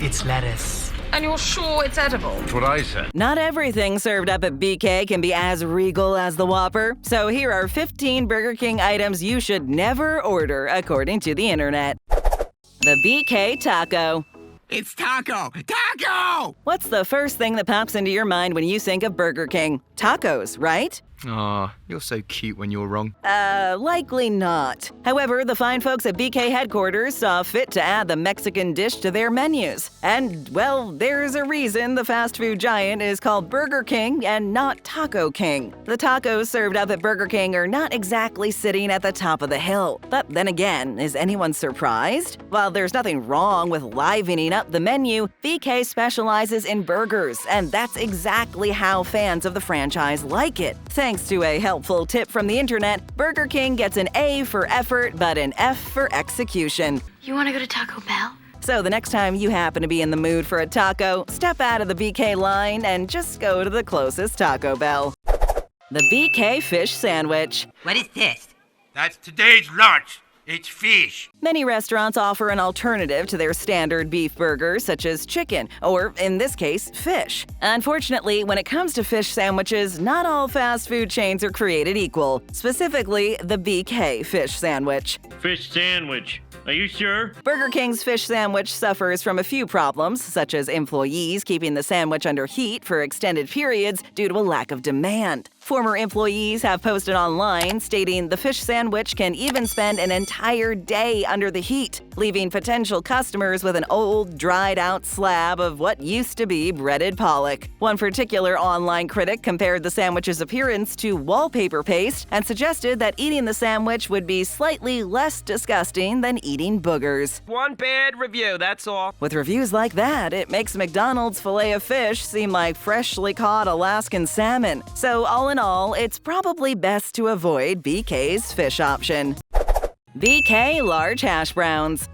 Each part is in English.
It's lettuce. And you're sure it's edible? That's what I said. Not everything served up at BK can be as regal as the Whopper, so here are 15 Burger King items you should never order, according to the internet. The BK Taco. It's taco! Taco! What's the first thing that pops into your mind when you think of Burger King? Tacos, right? Aw, you're so cute when you're wrong. Likely not. However, the fine folks at BK headquarters saw fit to add the Mexican dish to their menus. And, well, there's a reason the fast food giant is called Burger King and not Taco King. The tacos served up at Burger King are not exactly sitting at the top of the hill. But then again, is anyone surprised? While there's nothing wrong with livening up the menu, BK specializes in burgers, and that's exactly how fans of the franchise like it. Thanks to a helpful tip from the internet, Burger King gets an A for effort, but an F for execution. You want to go to Taco Bell? So the next time you happen to be in the mood for a taco, step out of the BK line and just go to the closest Taco Bell. The BK Fish Sandwich. What is this? That's today's lunch. It's fish. Many restaurants offer an alternative to their standard beef burgers, such as chicken, or in this case, fish. Unfortunately, when it comes to fish sandwiches, not all fast food chains are created equal, specifically the BK Fish Sandwich. Fish sandwich. Are you sure? Burger King's fish sandwich suffers from a few problems, such as employees keeping the sandwich under heat for extended periods due to a lack of demand. Former employees have posted online stating the fish sandwich can even spend an entire day under the heat, leaving potential customers with an old, dried-out slab of what used to be breaded pollock. One particular online critic compared the sandwich's appearance to wallpaper paste and suggested that eating the sandwich would be slightly less disgusting than eating boogers. One bad review, that's all. With reviews like that, it makes McDonald's filet-o-fish seem like freshly caught Alaskan salmon. So all in all, it's probably best to avoid BK's fish option. BK Large Hash Browns.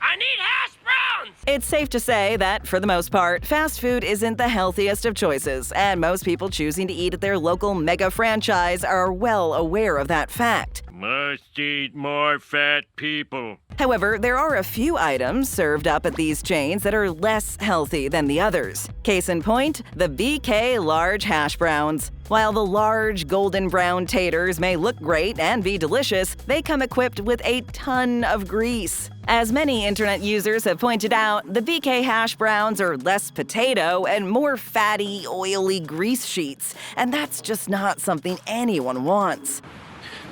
I need hash browns! It's safe to say that, for the most part, fast food isn't the healthiest of choices, and most people choosing to eat at their local mega franchise are well aware of that fact. Must eat more fat people. However, there are a few items served up at these chains that are less healthy than the others. Case in point, the BK Large Hash Browns. While the large golden brown taters may look great and be delicious, they come equipped with a ton of grease. As many internet users have pointed out, the BK hash browns are less potato and more fatty, oily grease sheets, and that's just not something anyone wants.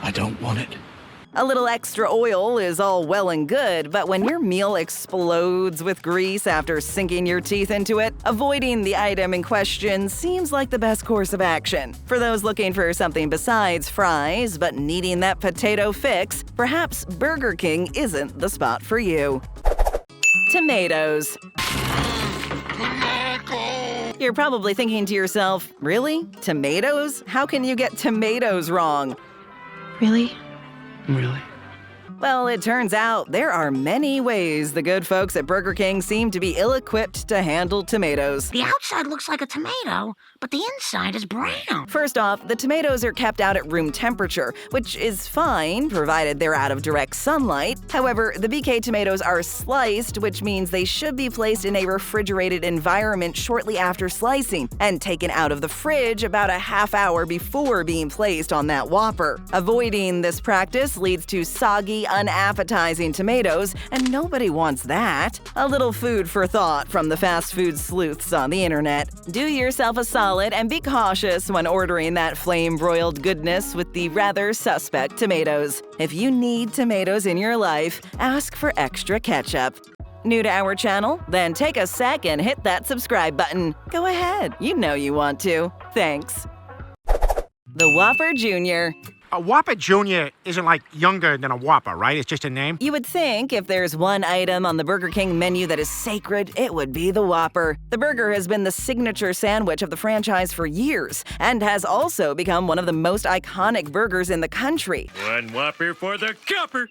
I don't want it. A little extra oil is all well and good, but when your meal explodes with grease after sinking your teeth into it, avoiding the item in question seems like the best course of action. For those looking for something besides fries but needing that potato fix, perhaps Burger King isn't the spot for you. Tomatoes. You're probably thinking to yourself, really? Tomatoes? How can you get tomatoes wrong? Really? Really? Well, it turns out there are many ways the good folks at Burger King seem to be ill-equipped to handle tomatoes. The outside looks like a tomato, but the inside is brown. First off, the tomatoes are kept out at room temperature, which is fine, provided they're out of direct sunlight. However, the BK tomatoes are sliced, which means they should be placed in a refrigerated environment shortly after slicing and taken out of the fridge about a half hour before being placed on that Whopper. Avoiding this practice leads to soggy, unappetizing tomatoes, and nobody wants that. A little food for thought from the fast food sleuths on the internet. Do yourself a solid and be cautious when ordering that flame-broiled goodness with the rather suspect tomatoes. If you need tomatoes in your life, ask for extra ketchup. New to our channel? Then take a sec and hit that subscribe button. Go ahead, you know you want to. Thanks. The Whopper Jr. A Whopper Jr. isn't like younger than a Whopper, right? It's just a name? You would think if there's one item on the Burger King menu that is sacred, it would be the Whopper. The burger has been the signature sandwich of the franchise for years and has also become one of the most iconic burgers in the country. One Whopper for the copper.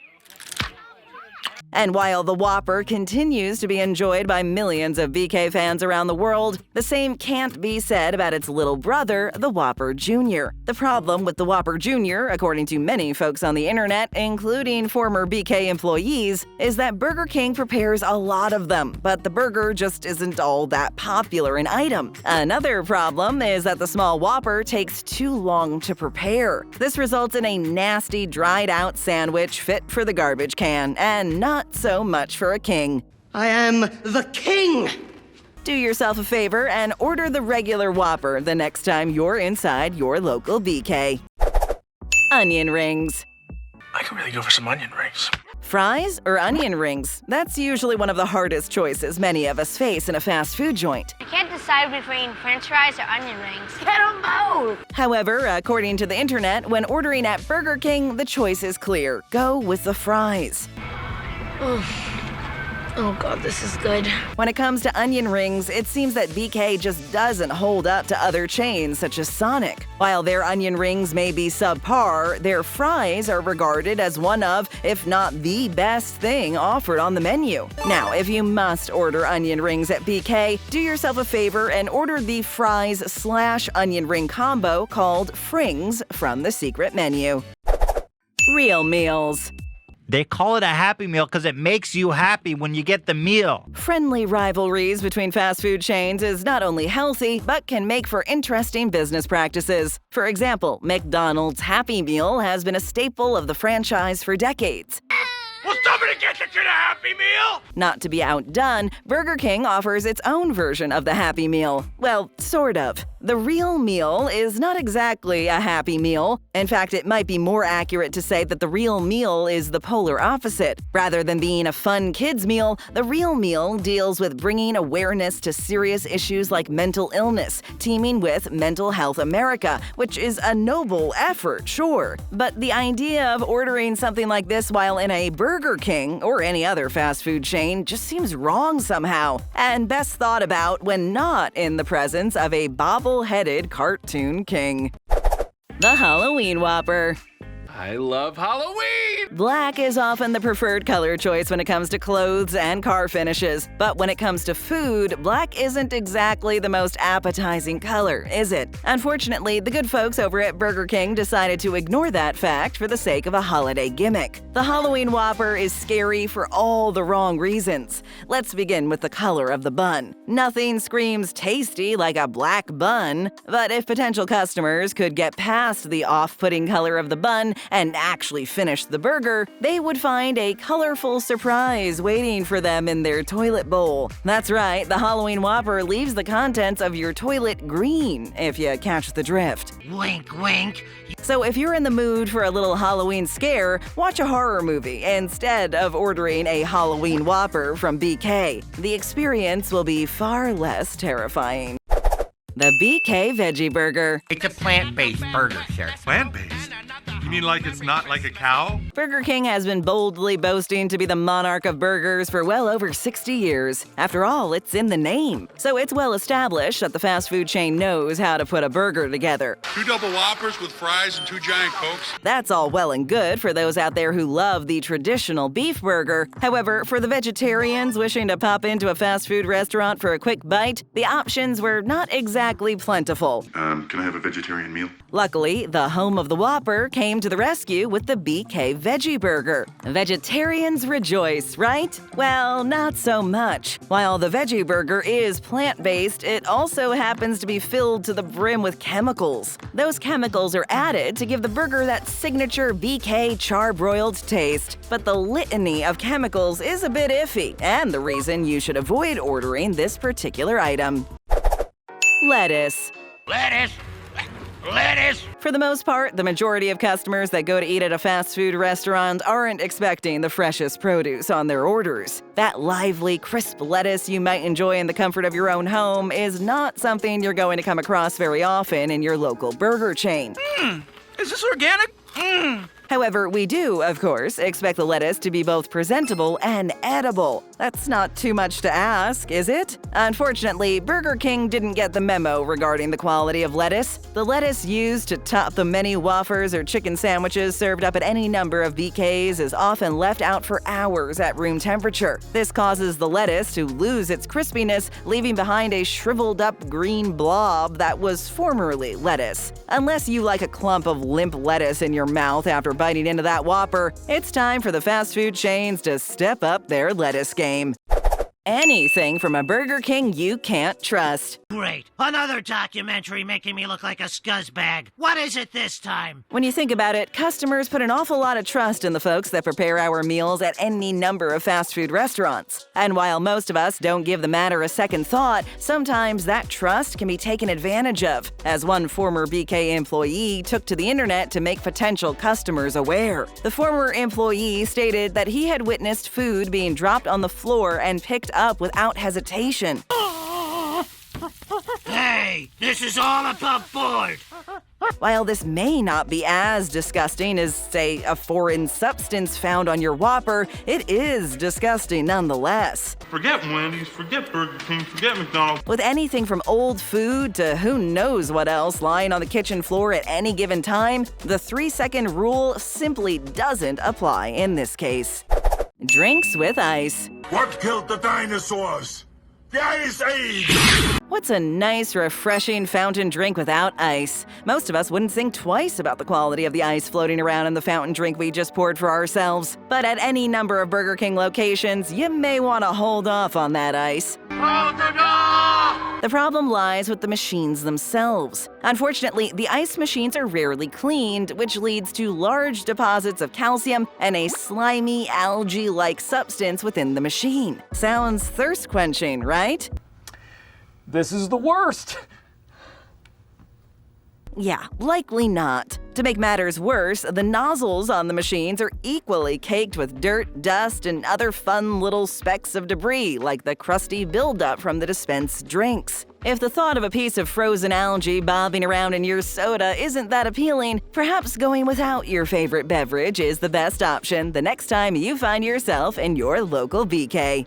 And while the Whopper continues to be enjoyed by millions of BK fans around the world, the same can't be said about its little brother, the Whopper Jr. The problem with the Whopper Jr., according to many folks on the internet, including former BK employees, is that Burger King prepares a lot of them, but the burger just isn't all that popular an item. Another problem is that the small Whopper takes too long to prepare. This results in a nasty, dried-out sandwich fit for the garbage can, and not so much for a king. I am the king! Do yourself a favor and order the regular Whopper the next time you're inside your local BK. Onion rings. I could really go for some onion rings. Fries or onion rings? That's usually one of the hardest choices many of us face in a fast food joint. I can't decide between french fries or onion rings. Get them both! However, according to the internet, when ordering at Burger King, the choice is clear. Go with the fries. Oh god, this is good. When it comes to onion rings, it seems that BK just doesn't hold up to other chains such as Sonic. While their onion rings may be subpar, their fries are regarded as one of, if not the best thing offered on the menu. Now, if you must order onion rings at BK, do yourself a favor and order the fries/onion ring combo called Frings from the secret menu. Real meals. They call it a Happy Meal because it makes you happy when you get the meal. Friendly rivalries between fast food chains is not only healthy, but can make for interesting business practices. For example, McDonald's Happy Meal has been a staple of the franchise for decades. Will somebody get you to the Happy Meal? Not to be outdone, Burger King offers its own version of the Happy Meal. Well, sort of. The real meal is not exactly a Happy Meal. In fact, it might be more accurate to say that the real meal is the polar opposite. Rather than being a fun kids meal, the real meal deals with bringing awareness to serious issues like mental illness, teaming with Mental Health America, which is a noble effort, sure. But the idea of ordering something like this while in a Burger King or any other fast food chain just seems wrong somehow, and best thought about when not in the presence of a bobble-headed cartoon king. The Halloween Whopper. I love Halloween! Black is often the preferred color choice when it comes to clothes and car finishes. But when it comes to food, black isn't exactly the most appetizing color, is it? Unfortunately, the good folks over at Burger King decided to ignore that fact for the sake of a holiday gimmick. The Halloween Whopper is scary for all the wrong reasons. Let's begin with the color of the bun. Nothing screams tasty like a black bun, but if potential customers could get past the off-putting color of the bun and actually finish the burger, they would find a colorful surprise waiting for them in their toilet bowl. That's right, the Halloween Whopper leaves the contents of your toilet green, if you catch the drift. Wink, wink. So if you're in the mood for a little Halloween scare, watch a horror movie instead of ordering a Halloween Whopper from BK. The experience will be far less terrifying. The BK Veggie Burger. It's a plant-based burger, sir. Plant-based? You mean like it's not like a cow? Burger King has been boldly boasting to be the monarch of burgers for well over 60 years. After all, it's in the name. So it's well established that the fast food chain knows how to put a burger together. 2 double Whoppers with fries and 2 giant Cokes. That's all well and good for those out there who love the traditional beef burger. However, for the vegetarians wishing to pop into a fast food restaurant for a quick bite, the options were not exactly plentiful. Can I have a vegetarian meal? Luckily, the home of the Whopper came to the rescue with the BK Veggie Burger. Vegetarians rejoice, right? Well, not so much. While the Veggie Burger is plant-based, it also happens to be filled to the brim with chemicals. Those chemicals are added to give the burger that signature BK charbroiled taste. But the litany of chemicals is a bit iffy, and the reason you should avoid ordering this particular item. Lettuce. Lettuce! Lettuce! For the most part, the majority of customers that go to eat at a fast food restaurant aren't expecting the freshest produce on their orders. That lively, crisp lettuce you might enjoy in the comfort of your own home is not something you're going to come across very often in your local burger chain. Is this organic? However, we do, of course, expect the lettuce to be both presentable and edible. That's not too much to ask, is it? Unfortunately, Burger King didn't get the memo regarding the quality of lettuce. The lettuce used to top the many Whoppers or chicken sandwiches served up at any number of BKs is often left out for hours at room temperature. This causes the lettuce to lose its crispiness, leaving behind a shriveled-up green blob that was formerly lettuce. Unless you like a clump of limp lettuce in your mouth after biting into that Whopper, it's time for the fast food chains to step up their lettuce game. Anything from a Burger King you can't trust. Great. Another documentary making me look like a scuzzbag. What is it this time? When you think about it, customers put an awful lot of trust in the folks that prepare our meals at any number of fast food restaurants. And while most of us don't give the matter a second thought, sometimes that trust can be taken advantage of, as one former BK employee took to the internet to make potential customers aware. The former employee stated that he had witnessed food being dropped on the floor and picked up without hesitation. Hey, this is all above board. While this may not be as disgusting as, say, a foreign substance found on your Whopper, it is disgusting nonetheless. Forget Wendy's, forget Burger King, forget McDonald's. With anything from old food to who knows what else lying on the kitchen floor at any given time, the 3-second rule simply doesn't apply in this case. Drinks with ice. What killed the dinosaurs? The Ice Age! What's a nice, refreshing fountain drink without ice? Most of us wouldn't think twice about the quality of the ice floating around in the fountain drink we just poured for ourselves. But at any number of Burger King locations, you may want to hold off on that ice. The problem lies with the machines themselves. Unfortunately, the ice machines are rarely cleaned, which leads to large deposits of calcium and a slimy, algae-like substance within the machine. Sounds thirst-quenching, right? This is the worst. Yeah, likely not. To make matters worse, the nozzles on the machines are equally caked with dirt, dust, and other fun little specks of debris, like the crusty buildup from the dispensed drinks. If the thought of a piece of frozen algae bobbing around in your soda isn't that appealing, perhaps going without your favorite beverage is the best option the next time you find yourself in your local BK.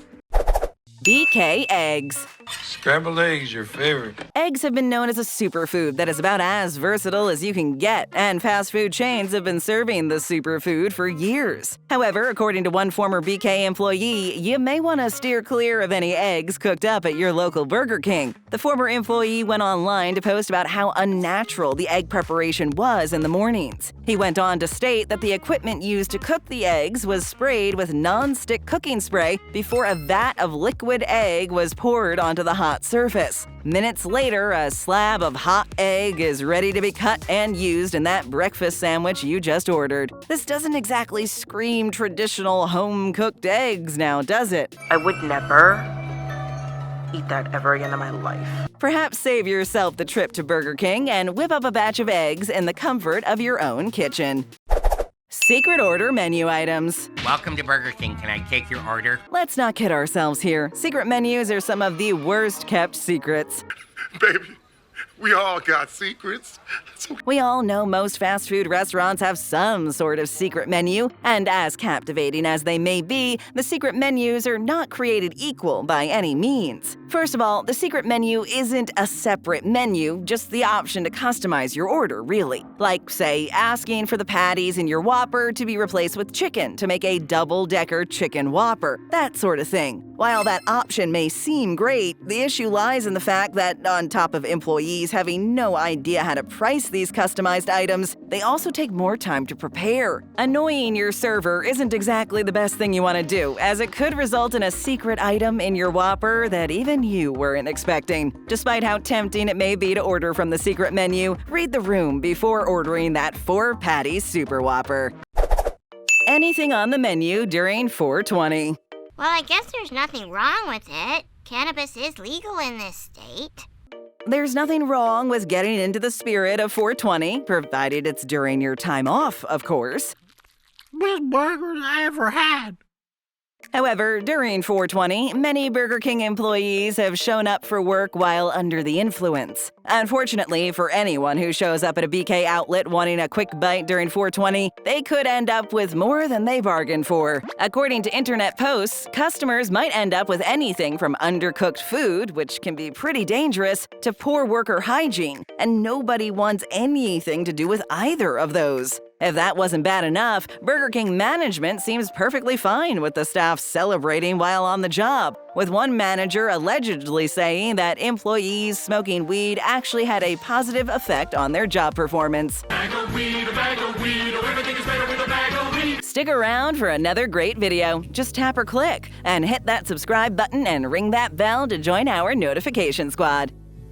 BK Eggs. Scrambled eggs, your favorite. Eggs have been known as a superfood that is about as versatile as you can get, and fast food chains have been serving the superfood for years. However, according to one former BK employee, you may want to steer clear of any eggs cooked up at your local Burger King. The former employee went online to post about how unnatural the egg preparation was in the mornings. He went on to state that the equipment used to cook the eggs was sprayed with non-stick cooking spray before a vat of liquid egg was poured onto the hot surface. Minutes later, a slab of hot egg is ready to be cut and used in that breakfast sandwich you just ordered. This doesn't exactly scream traditional home-cooked eggs now, does it? I would never eat that ever again in my life. Perhaps save yourself the trip to Burger King and whip up a batch of eggs in the comfort of your own kitchen. Secret order menu items. Welcome to Burger King. Can I take your order? Let's not kid ourselves here. Secret menus are some of the worst-kept secrets. Baby, we all got secrets. We all know most fast food restaurants have some sort of secret menu, and as captivating as they may be, the secret menus are not created equal by any means. First of all, the secret menu isn't a separate menu, just the option to customize your order, really. Like, say, asking for the patties in your Whopper to be replaced with chicken to make a double-decker chicken Whopper, that sort of thing. While that option may seem great, the issue lies in the fact that, on top of employees having no idea how to price these customized items, they also take more time to prepare. Annoying your server isn't exactly the best thing you want to do, as it could result in a secret item in your Whopper that even you weren't expecting. Despite how tempting it may be to order from the secret menu, read the room before ordering that 4-patty Super Whopper. Anything on the menu during 420. Well, I guess there's nothing wrong with it. Cannabis is legal in this state. There's nothing wrong with getting into the spirit of 420, provided it's during your time off, of course. Best burgers I ever had. However, during 420, many Burger King employees have shown up for work while under the influence. Unfortunately, for anyone who shows up at a BK outlet wanting a quick bite during 420, they could end up with more than they bargained for. According to internet posts, customers might end up with anything from undercooked food, which can be pretty dangerous, to poor worker hygiene, and nobody wants anything to do with either of those. If that wasn't bad enough, Burger King management seems perfectly fine with the staff celebrating while on the job, with one manager allegedly saying that employees smoking weed actually had a positive effect on their job performance. Stick around for another great video. Just tap or click, and hit that subscribe button and ring that bell to join our notification squad.